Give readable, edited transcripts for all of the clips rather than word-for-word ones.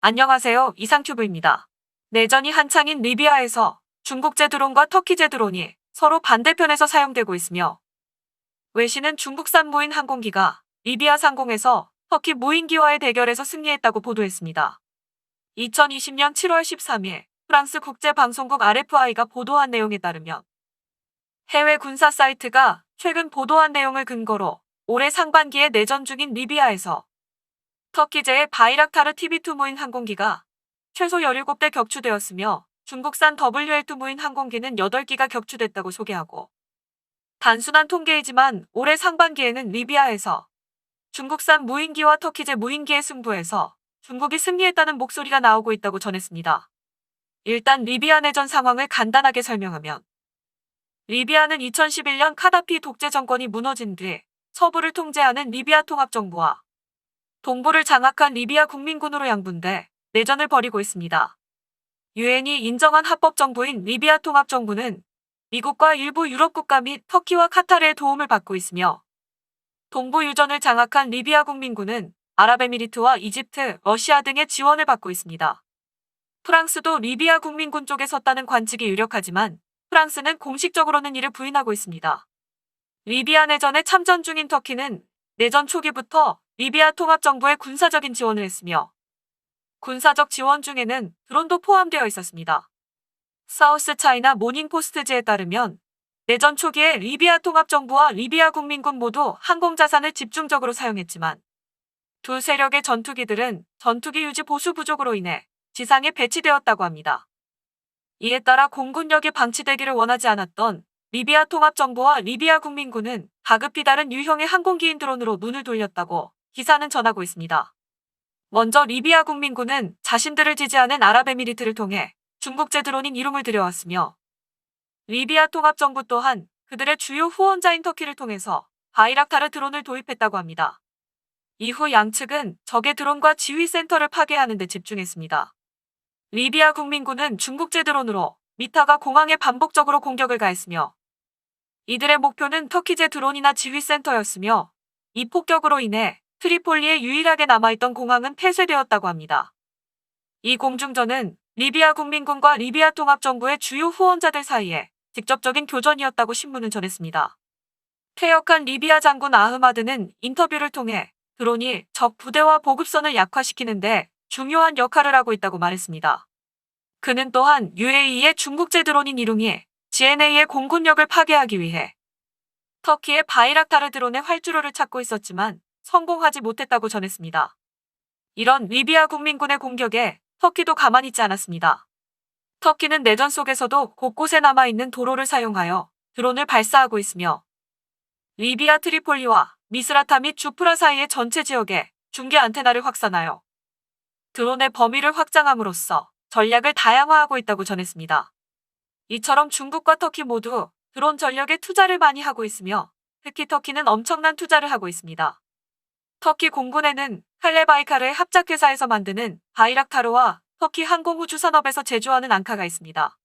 안녕하세요. 이상큐브입니다. 내전이 한창인 리비아에서 중국제 드론과 터키제 드론이 서로 반대편에서 사용되고 있으며 외신은 중국산 무인 항공기가 리비아 상공에서 터키 무인기와의 대결에서 승리했다고 보도했습니다. 2020년 7월 13일 프랑스 국제방송국 RFI가 보도한 내용에 따르면 해외 군사 사이트가 최근 보도한 내용을 근거로 올해 상반기에 내전 중인 리비아에서 터키제의 바이락타르 TB2 무인 항공기가 최소 17대 격추되었으며 중국산 WL2 무인 항공기는 8기가 격추됐다고 소개하고 단순한 통계이지만 올해 상반기에는 리비아에서 중국산 무인기와 터키제 무인기의 승부에서 중국이 승리했다는 목소리가 나오고 있다고 전했습니다. 일단 리비아 내전 상황을 간단하게 설명하면 리비아는 2011년 카다피 독재 정권이 무너진 뒤 서부를 통제하는 리비아 통합정부와 동부를 장악한 리비아 국민군으로 양분돼 내전을 벌이고 있습니다. 유엔이 인정한 합법정부인 리비아 통합정부는 미국과 일부 유럽 국가 및 터키와 카타르의 도움을 받고 있으며 동부 유전을 장악한 리비아 국민군은 아랍에미리트와 이집트, 러시아 등의 지원을 받고 있습니다. 프랑스도 리비아 국민군 쪽에 섰다는 관측이 유력하지만 프랑스는 공식적으로는 이를 부인하고 있습니다. 리비아 내전에 참전 중인 터키는 내전 초기부터 리비아 통합정부에 군사적인 지원을 했으며 군사적 지원 중에는 드론도 포함되어 있었습니다. 사우스 차이나 모닝포스트지에 따르면 내전 초기에 리비아 통합정부와 리비아 국민군 모두 항공자산을 집중적으로 사용했지만 두 세력의 전투기들은 전투기 유지 보수 부족으로 인해 지상에 배치되었다고 합니다. 이에 따라 공군력이 방치되기를 원하지 않았던 리비아 통합정부와 리비아 국민군은 다급히 다른 유형의 항공기인 드론으로 눈을 돌렸다고 기사는 전하고 있습니다. 먼저 리비아 국민군은 자신들을 지지하는 아랍에미리트를 통해 중국제 드론인 이룸을 들여왔으며 리비아 통합정부 또한 그들의 주요 후원자인 터키를 통해서 바이락타르 드론을 도입했다고 합니다. 이후 양측은 적의 드론과 지휘센터를 파괴하는 데 집중했습니다. 리비아 국민군은 중국제 드론으로 미타가 공항에 반복적으로 공격을 가했으며 이들의 목표는 터키제 드론이나 지휘센터였으며 이 폭격으로 인해 트리폴리에 유일하게 남아있던 공항은 폐쇄되었다고 합니다. 이 공중전은 리비아 국민군과 리비아 통합정부의 주요 후원자들 사이에 직접적인 교전이었다고 신문은 전했습니다. 퇴역한 리비아 장군 아흐마드는 인터뷰를 통해 드론이 적 부대와 보급선을 약화시키는데 중요한 역할을 하고 있다고 말했습니다. 그는 또한 UAE의 중국제 드론인 이룽이 GNA의 공군력을 파괴하기 위해 터키의 바이락타르 드론의 활주로를 찾고 있었지만 성공하지 못했다고 전했습니다. 이런 리비아 국민군의 공격에 터키도 가만히 있지 않았습니다. 터키는 내전 속에서도 곳곳에 남아있는 도로를 사용하여 드론을 발사하고 있으며 리비아 트리폴리와 미스라타 및 주프라 사이의 전체 지역에 중계 안테나를 확산하여 드론의 범위를 확장함으로써 전략을 다양화하고 있다고 전했습니다. 이처럼 중국과 터키 모두 드론 전력에 투자를 많이 하고 있으며 특히 터키는 엄청난 투자를 하고 있습니다. 터키 공군에는 칼레바이카르의 합작회사에서 만드는 바이락타르와 터키 항공우주산업에서 제조하는 앙카가 있습니다.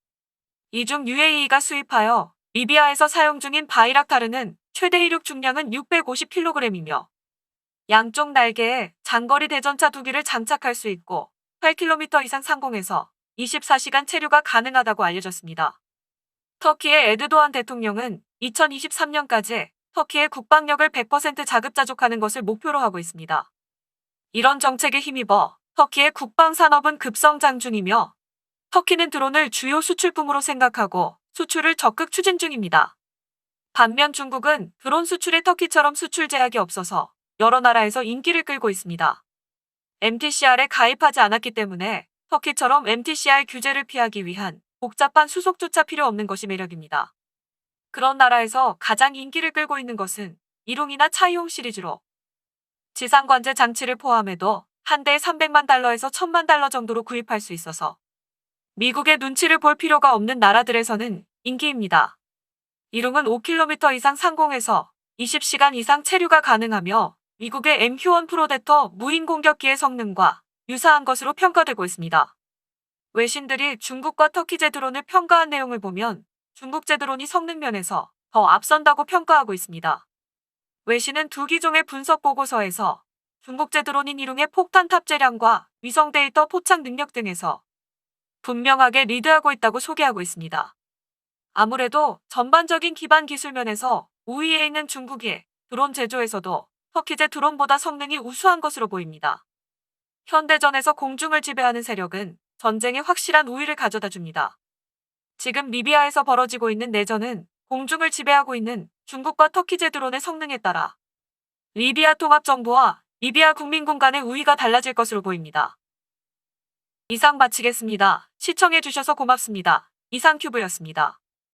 이 중 UAE가 수입하여 리비아에서 사용 중인 바이락타르는 최대 이륙 중량은 650kg이며 양쪽 날개에 장거리 대전차 2기를 장착할 수 있고 8km 이상 상공에서 24시간 체류가 가능하다고 알려졌습니다. 터키의 에르도안 대통령은 2023년까지 터키의 국방력을 100% 자급자족하는 것을 목표로 하고 있습니다. 이런 정책에 힘입어 터키의 국방산업은 급성장 중이며 터키는 드론을 주요 수출품으로 생각하고 수출을 적극 추진 중입니다. 반면 중국은 드론 수출에 터키처럼 수출 제약이 없어서 여러 나라에서 인기를 끌고 있습니다. MTCR에 가입하지 않았기 때문에 터키처럼 MTCR 규제를 피하기 위한 복잡한 수속조차 필요 없는 것이 매력입니다. 그런 나라에서 가장 인기를 끌고 있는 것은 이룽이나 차이용 시리즈로 지상관제 장치를 포함해도 한 대에 300만 달러에서 1000만 달러 정도로 구입할 수 있어서 미국의 눈치를 볼 필요가 없는 나라들에서는 인기입니다. 이룽은 5km 이상 상공에서 20시간 이상 체류가 가능하며 미국의 MQ-1 프로데터 무인 공격기의 성능과 유사한 것으로 평가되고 있습니다. 외신들이 중국과 터키제 드론을 평가한 내용을 보면 중국제 드론이 성능 면에서 더 앞선다고 평가하고 있습니다. 외신은 두 기종의 분석 보고서에서 중국제 드론인 일웅의 폭탄 탑재량과 위성 데이터 포착 능력 등에서 분명하게 리드하고 있다고 소개하고 있습니다. 아무래도 전반적인 기반 기술 면에서 우위에 있는 중국이 드론 제조에서도 터키제 드론보다 성능이 우수한 것으로 보입니다. 현대전에서 공중을 지배하는 세력은 전쟁에 확실한 우위를 가져다 줍니다. 지금 리비아에서 벌어지고 있는 내전은 공중을 지배하고 있는 중국과 터키제 드론의 성능에 따라 리비아 통합정부와 리비아 국민군 간의 우위가 달라질 것으로 보입니다. 이상 마치겠습니다. 시청해주셔서 고맙습니다. 이상큐브였습니다.